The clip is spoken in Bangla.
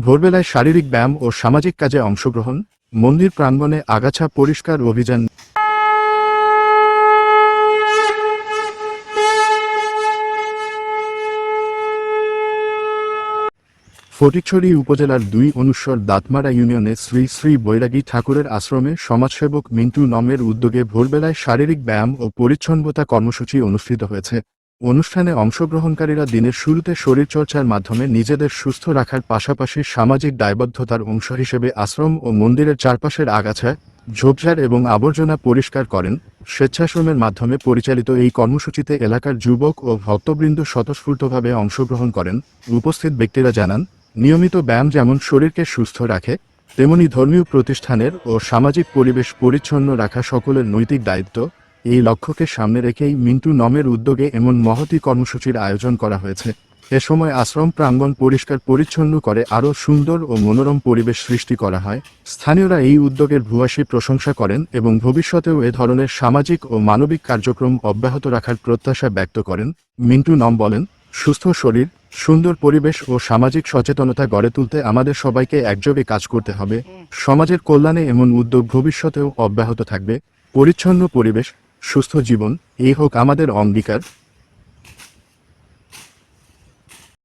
ভোরবেলায় শারীরিক ব্যায়াম ও সামাজিক কাজে অংশগ্রহণ, মন্দির প্রাঙ্গণে আগাছা পরিষ্কার অভিযান। ফটিকছড়ি উপজেলার ২ অনুস্বর দাঁতমারা ইউনিয়নে শ্রী শ্রী বৈরাগী ঠাকুরের আশ্রমে সমাজসেবক মিন্টু নমের উদ্যোগে ভোরবেলায় শারীরিক ব্যায়াম ও পরিচ্ছন্নতা কর্মসূচি অনুষ্ঠিত হয়েছে। অনুষ্ঠানে অংশগ্রহণকারীরা দিনের শুরুতে শরীরচর্চার মাধ্যমে নিজেদের সুস্থ রাখার পাশাপাশি সামাজিক দায়বদ্ধতার অংশ হিসেবে আশ্রম ও মন্দিরের চারপাশের আগাছা, ঝোপঝাড় এবং আবর্জনা পরিষ্কার করেন। স্বেচ্ছাশ্রমের মাধ্যমে পরিচালিত এই কর্মসূচিতে এলাকার যুবক ও ভক্তবৃন্দ স্বতঃস্ফূর্তভাবে অংশগ্রহণ করেন। উপস্থিত ব্যক্তিরা জানান, নিয়মিত ব্যায়াম যেমন শরীরকে সুস্থ রাখে, তেমনি ধর্মীয় প্রতিষ্ঠানের ও সামাজিক পরিবেশ পরিচ্ছন্ন রাখা সকলের নৈতিক দায়িত্ব। এই লক্ষ্যকে সামনে রেখেই মিন্টু নমের উদ্যোগে এমন মহতী কর্মসূচির আয়োজন করা হয়েছে। এ সময় আশ্রম প্রাঙ্গণ পরিষ্কার পরিচ্ছন্ন করে আরও সুন্দর ও মনোরম পরিবেশ সৃষ্টি করা হয়। স্থানীয়রা এই উদ্যোগের ভূয়সী প্রশংসা করেন এবং ভবিষ্যতেও এ ধরনের সামাজিক ও মানবিক কার্যক্রম অব্যাহত রাখার প্রত্যাশা ব্যক্ত করেন। মিন্টু নম বলেন, সুস্থ শরীর, সুন্দর পরিবেশ ও সামাজিক সচেতনতা গড়ে তুলতে আমাদের সবাইকে একযোগে কাজ করতে হবে। সমাজের কল্যাণে এমন উদ্যোগ ভবিষ্যতেও অব্যাহত থাকবে। পরিচ্ছন্ন পরিবেশ, সুস্থ জীবন, এই হোক আমাদের অঙ্গীকার।